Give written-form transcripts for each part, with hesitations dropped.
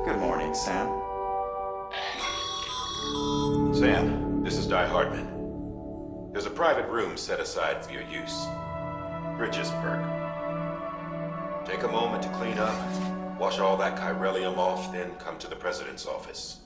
Good morning, Sam. Sam, this is Di Hartman. There's a private room set aside for your use. Bridgesburg. Take a moment to clean up, wash all that chiralium off, then come to the President's office.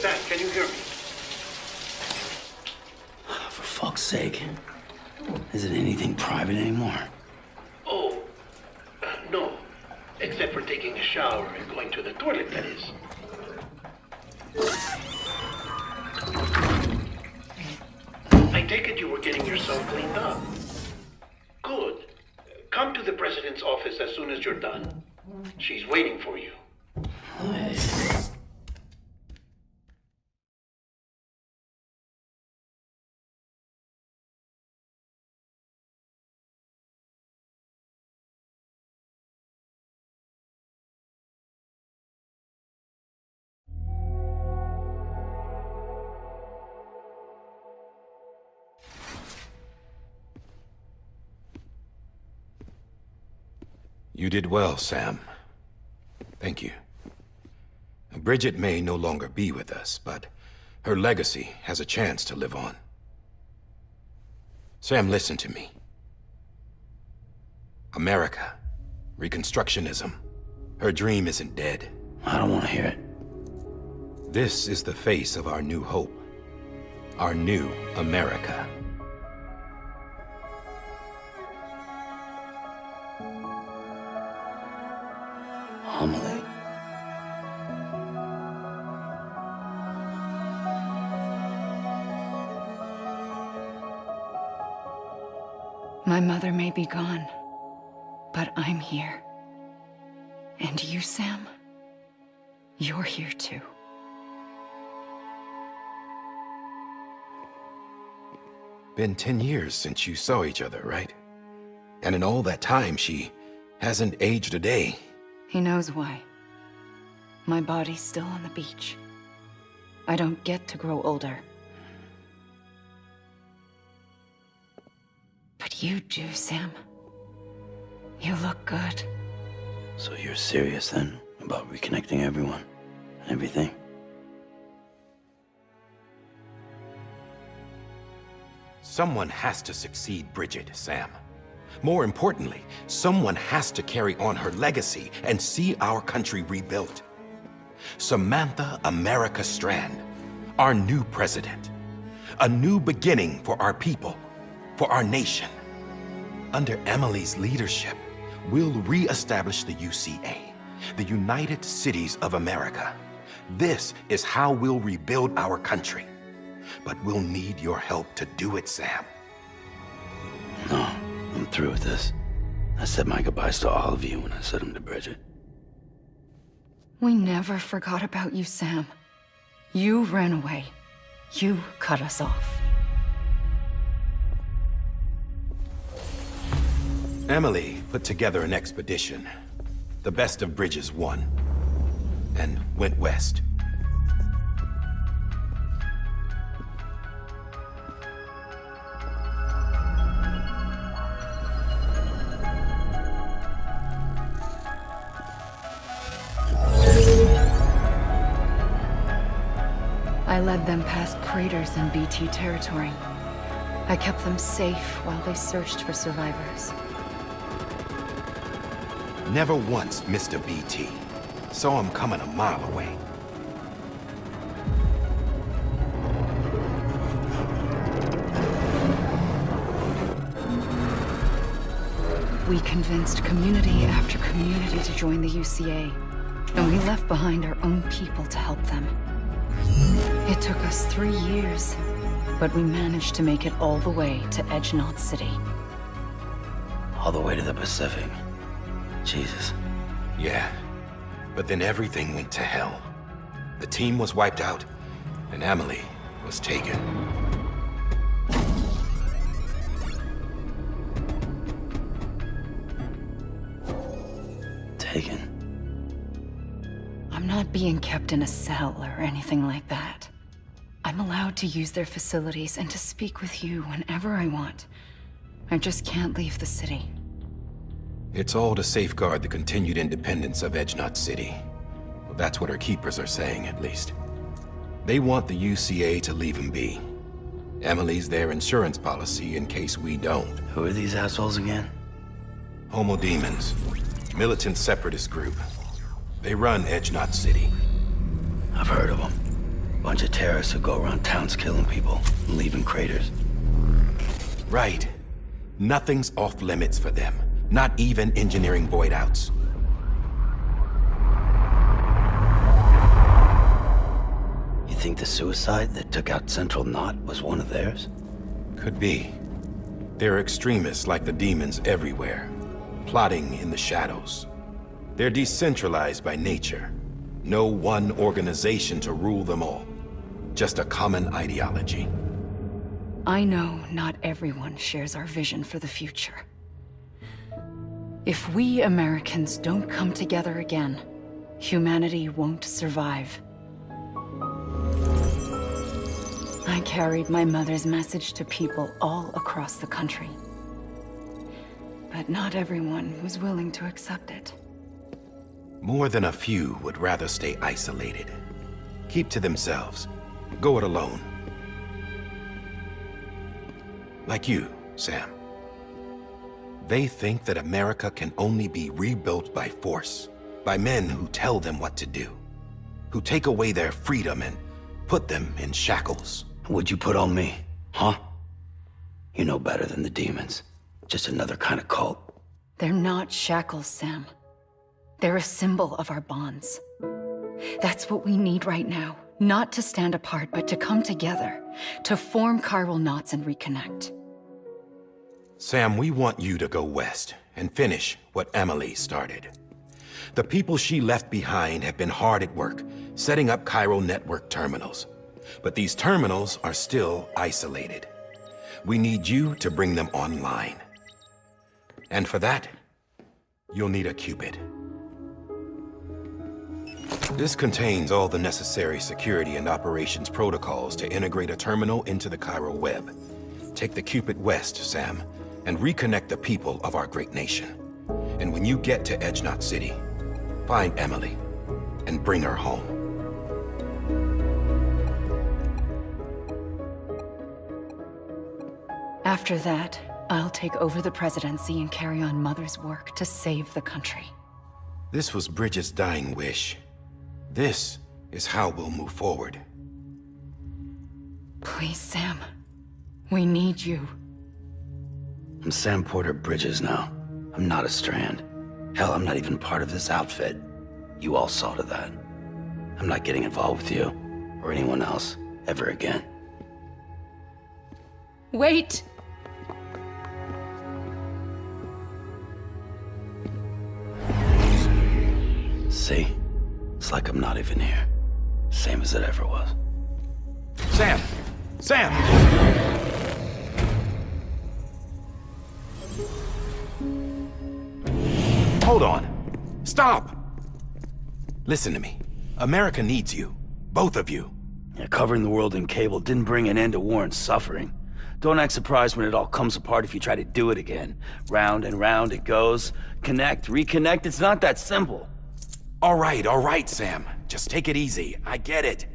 Sam, can you hear me? For fuck's sake. Isn't anything private anymore? Oh, no. Except for taking a shower and going to the toilet, that is. I take it you were getting yourself cleaned up. Good. Come to the President's office as soon as you're done. She's waiting for you. You did well, Sam. Thank you. Bridget may no longer be with us, but her legacy has a chance to live on. Sam, listen to me. America, Reconstructionism, her dream isn't dead. I don't want to hear it. This is the face of our new hope. Our new America. Homily. My mother may be gone, but I'm here. And you, Sam, you're here too. Been 10 years since you saw each other, right? And in all that time, she hasn't aged a day. He knows why. My body's still on the beach. I don't get to grow older. But you do, Sam. You look good. So you're serious then about reconnecting everyone and everything? Someone has to succeed Bridget, Sam. More importantly, someone has to carry on her legacy and see our country rebuilt. Samantha America Strand, our new president. A new beginning for our people, for our nation. Under Emily's leadership, we'll re-establish the UCA, the United Cities of America. This is how we'll rebuild our country. But we'll need your help to do it, Sam. No, I'm through with this. I said my goodbyes to all of you when I said them to Bridget. We never forgot about you, Sam. You ran away. You cut us off. Emily put together an expedition. The best of Bridges won. And went west. I I led them past craters in BT territory. I kept them safe while they searched for survivors. Never once missed a BT. Saw him coming a mile away. We convinced community after community to join the UCA, and we left behind our own people to help them. It took us 3 years, but we managed to make it all the way to Edge-Knot City. All the way to the Pacific. Jesus. Yeah, but then everything went to hell. The team was wiped out, and Emily was taken. Taken? I'm not being kept in a cell or anything like that. I'm allowed to use their facilities and to speak with you whenever I want. I just can't leave the city. It's all to safeguard the continued independence of Edge-Knot City. Well, that's what our keepers are saying, at least. They want the UCA to leave him be. Emily's their insurance policy in case we don't. Who are these assholes again? Homo Demons. Militant separatist group. They run Edge-Knot City. I've heard of them. Bunch of terrorists who go around towns killing people and leaving craters. Right. Nothing's off limits for them. Not even engineering void outs. You think the suicide that took out Central Knot was one of theirs? Could be. There are extremists like the demons everywhere, plotting in the shadows. They're decentralized by nature. No one organization to rule them all. Just a common ideology. I know not everyone shares our vision for the future. If we Americans don't come together again, humanity won't survive. I carried my mother's message to people all across the country. But not everyone was willing to accept it. More than a few would rather stay isolated. Keep to themselves. Go it alone. Like you, Sam. They think that America can only be rebuilt by force, by men who tell them what to do, who take away their freedom and put them in shackles. What'd you put on me, huh? You know better than the demons. Just another kind of cult. They're not shackles, Sam. They're a symbol of our bonds. That's what we need right now. Not to stand apart, but to come together, to form chiral knots and reconnect. Sam, we want you to go west and finish what Emily started. The people she left behind have been hard at work, setting up chiral network terminals. But these terminals are still isolated. We need you to bring them online. And for that, you'll need a Cupid. This contains all the necessary security and operations protocols to integrate a terminal into the chiral web. Take the Cupid west, Sam, and reconnect the people of our great nation. And when you get to Edge-Knot City, find Emily and bring her home. After that, I'll take over the presidency and carry on Mother's work to save the country. This was Bridget's dying wish. This is how we'll move forward. Please, Sam. We need you. I'm Sam Porter Bridges now. I'm not a Strand. Hell, I'm not even part of this outfit. You all saw to that. I'm not getting involved with you, or anyone else, ever again. Wait! See? It's like I'm not even here. Same as it ever was. Sam! Sam! Hold on. Stop! Listen to me. America needs you. Both of you. Yeah, covering the world in cable didn't bring an end to war and suffering. Don't act surprised when it all comes apart if you try to do it again. Round and round it goes. Connect, reconnect, it's not that simple. All right, Sam. Just take it easy. I get it.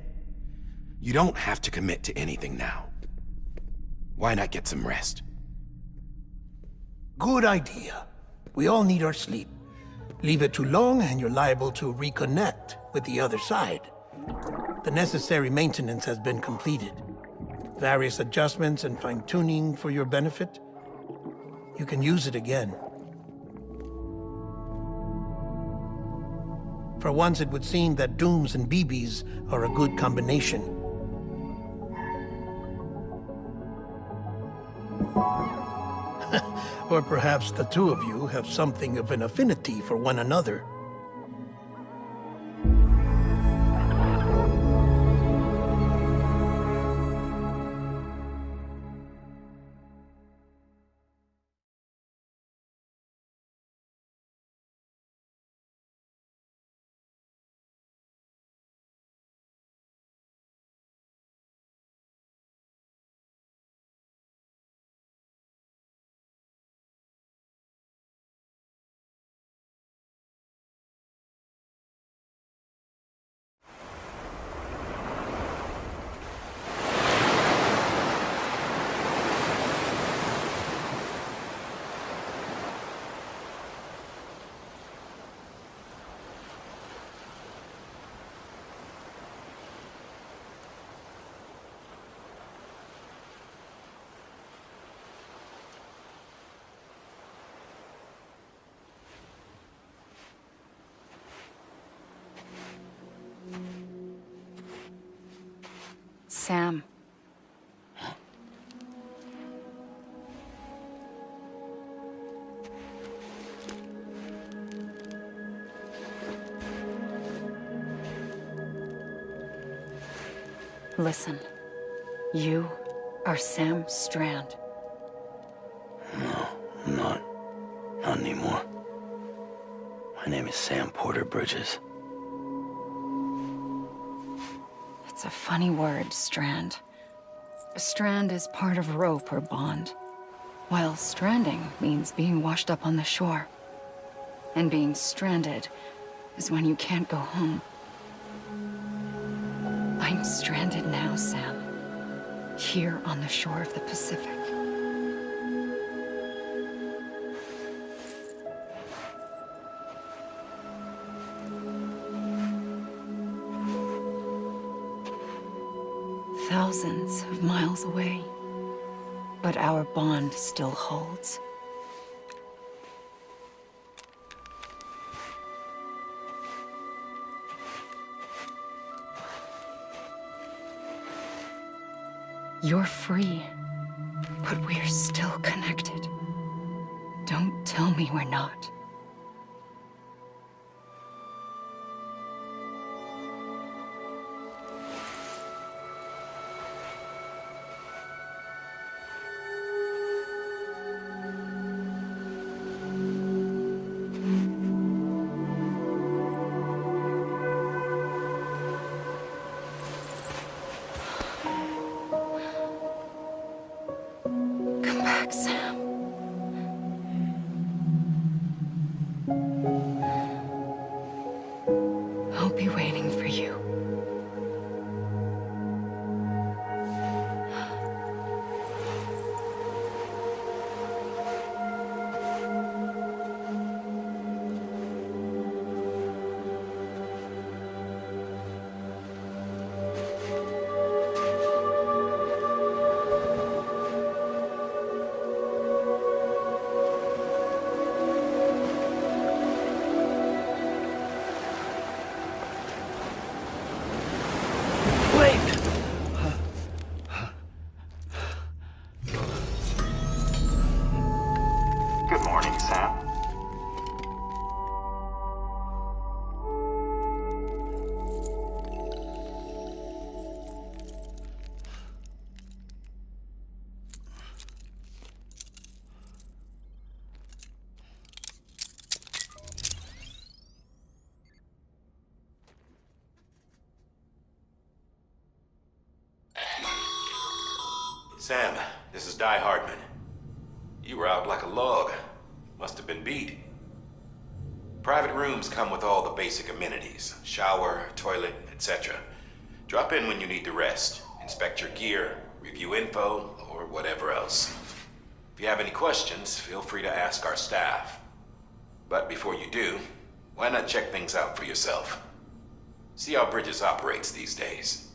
You don't have to commit to anything now. Why not get some rest? Good idea. We all need our sleep. Leave it too long and you're liable to reconnect with the other side. The necessary maintenance has been completed. Various adjustments and fine-tuning for your benefit. You can use it again. For once, it would seem that Dooms and BBs are a good combination. Or perhaps the two of you have something of an affinity for one another. Sam. Listen. You are Sam Strand. No, I'm not. Not anymore. My name is Sam Porter Bridges. It's a funny word, Strand. A strand is part of rope or bond, while stranding means being washed up on the shore. And being stranded is when you can't go home. I'm stranded now, Sam. Here on the shore of the Pacific. Thousands of miles away, but our bond still holds. You're free, but we're still connected. Don't tell me we're not. Sam. I'll be waiting for you. Good morning, Sam. Sam, this is Di Hardman. You were out like a log. Must have been beat. Private rooms come with all the basic amenities. Shower, toilet, etc. Drop in when you need to rest, inspect your gear, review info, or whatever else. If you have any questions, feel free to ask our staff. But before you do, why not check things out for yourself? See how Bridges operates these days.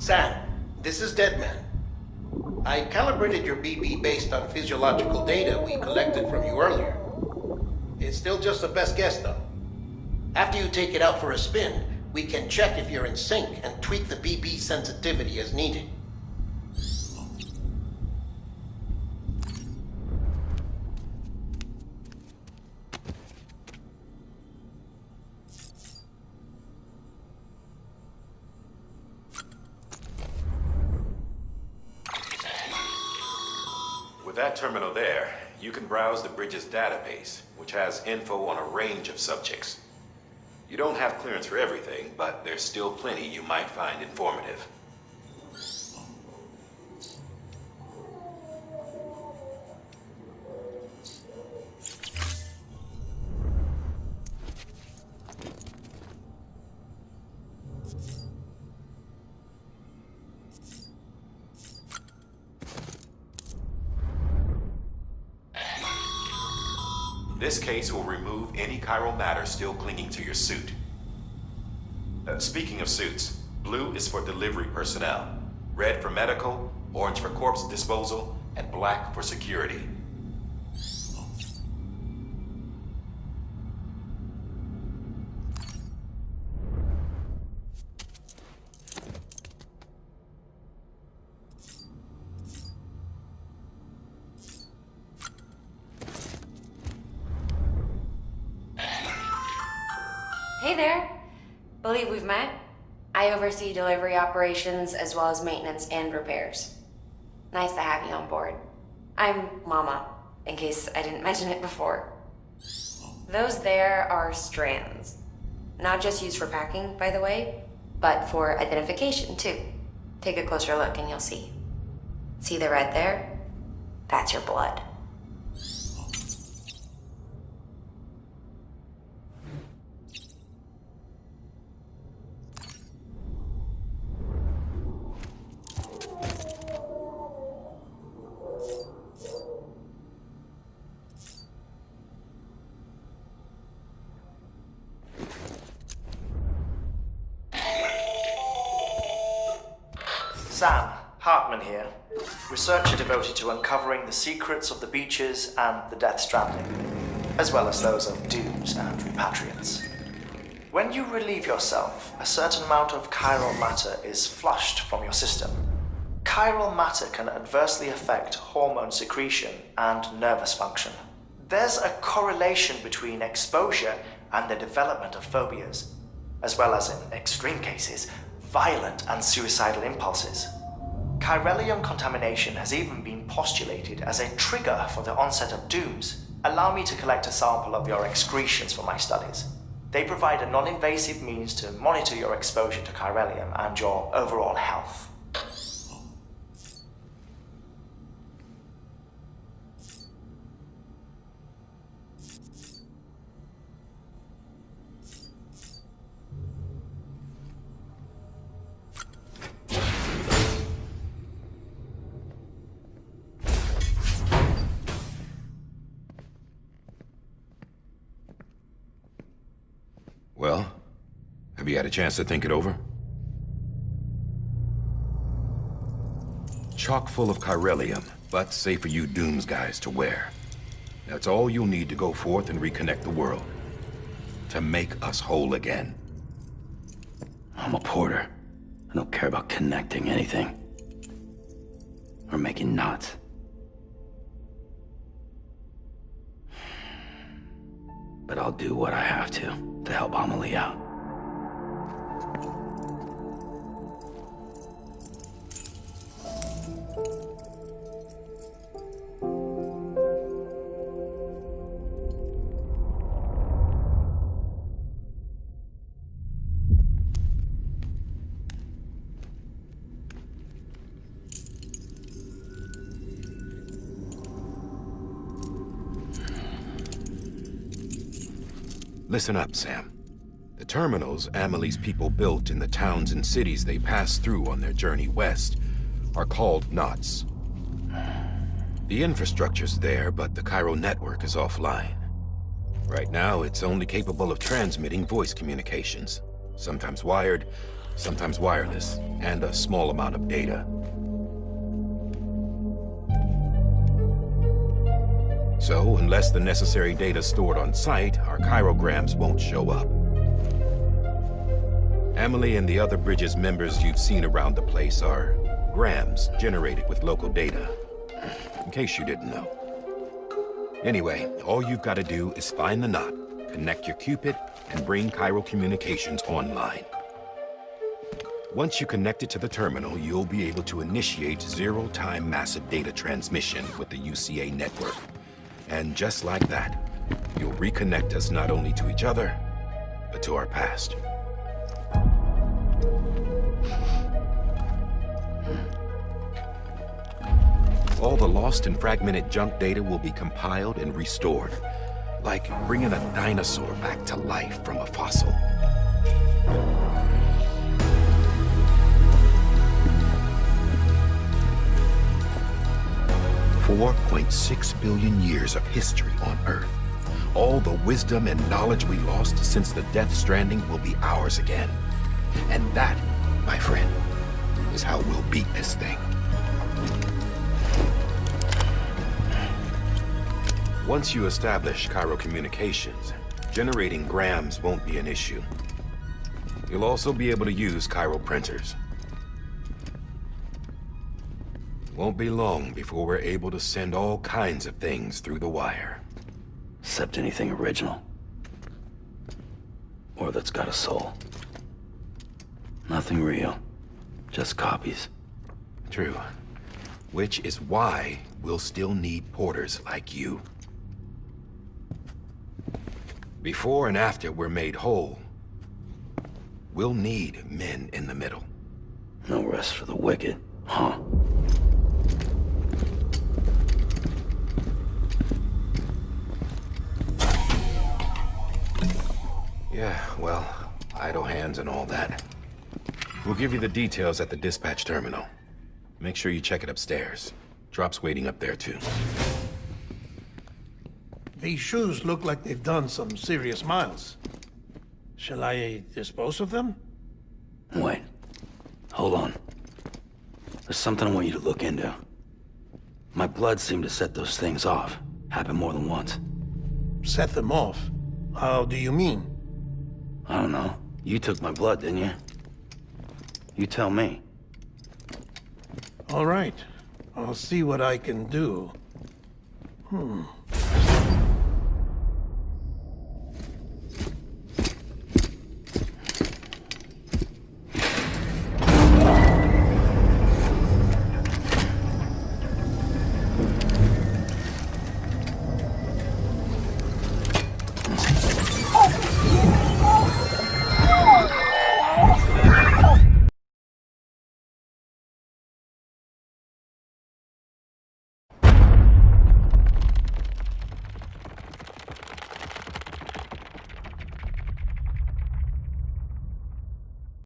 Sam, this is Deadman. I calibrated your BB based on physiological data we collected from you earlier. It's still just a best guess, though. After you take it out for a spin, we can check if you're in sync and tweak the BB sensitivity as needed. With that terminal there, you can browse the Bridges database, which has info on a range of subjects. You don't have clearance for everything, but there's still plenty you might find informative. This case will remove any chiral matter still clinging to your suit. Speaking of suits, blue is for delivery personnel, red for medical, orange for corpse disposal, and black for security. Hey there. Believe we've met. I oversee delivery operations as well as maintenance and repairs. Nice to have you on board. I'm Mama, in case I didn't mention it before. Those there are strands. Not just used for packing, by the way, but for identification too. Take a closer look and you'll see. See the red there? That's your blood. Sam, Hartman here, researcher devoted to uncovering the secrets of the beaches and the Death Stranding, as well as those of dooms and repatriants. When you relieve yourself, a certain amount of chiral matter is flushed from your system. Chiral matter can adversely affect hormone secretion and nervous function. There's a correlation between exposure and the development of phobias, as well as, in extreme cases, violent and suicidal impulses. Chiralium contamination has even been postulated as a trigger for the onset of dooms. Allow me to collect a sample of your excretions for my studies. They provide a non-invasive means to monitor your exposure to chiralium and your overall health. Well, have you had a chance to think it over? Chock full of chiralium, but safe for you Dooms guys to wear. That's all you'll need to go forth and reconnect the world. To make us whole again. I'm a porter. I don't care about connecting anything. Or making knots. But I'll do what I have to help Amelie out. Listen up, Sam. The terminals Amelie's people built in the towns and cities they passed through on their journey west are called knots. The infrastructure's there, but the Cairo network is offline. Right now, it's only capable of transmitting voice communications. Sometimes wired, sometimes wireless, and a small amount of data. So, unless the necessary data stored on site, our chirograms won't show up. Amelie and the other Bridges members you've seen around the place are grams generated with local data. In case you didn't know. Anyway, all you've got to do is find the knot, connect your Cupid, and bring Cairo communications online. Once you connect it to the terminal, you'll be able to initiate zero-time massive data transmission with the UCA network. And just like that, you'll reconnect us not only to each other, but to our past. All the lost and fragmented junk data will be compiled and restored, like bringing a dinosaur back to life from a fossil. $4.6 billion years of history on Earth. All the wisdom and knowledge we lost since the Death Stranding will be ours again. And that, my friend, is how we'll beat this thing. Once you establish Cairo communications, generating grams won't be an issue. You'll also be able to use Cairo printers. Won't be long before we're able to send all kinds of things through the wire. Except anything original. Or that's got a soul. Nothing real. Just copies. True. Which is why we'll still need porters like you. Before and after we're made whole, we'll need men in the middle. No rest for the wicked, huh? Yeah, well, idle hands and all that. We'll give you the details at the dispatch terminal. Make sure you check it upstairs. Drop's waiting up there, too. These shoes look like they've done some serious miles. Shall I dispose of them? Wait. Hold on. There's something I want you to look into. My blood seemed to set those things off. Happened more than once. Set them off? How do you mean? I don't know. You took my blood, didn't you? You tell me. All right. I'll see what I can do.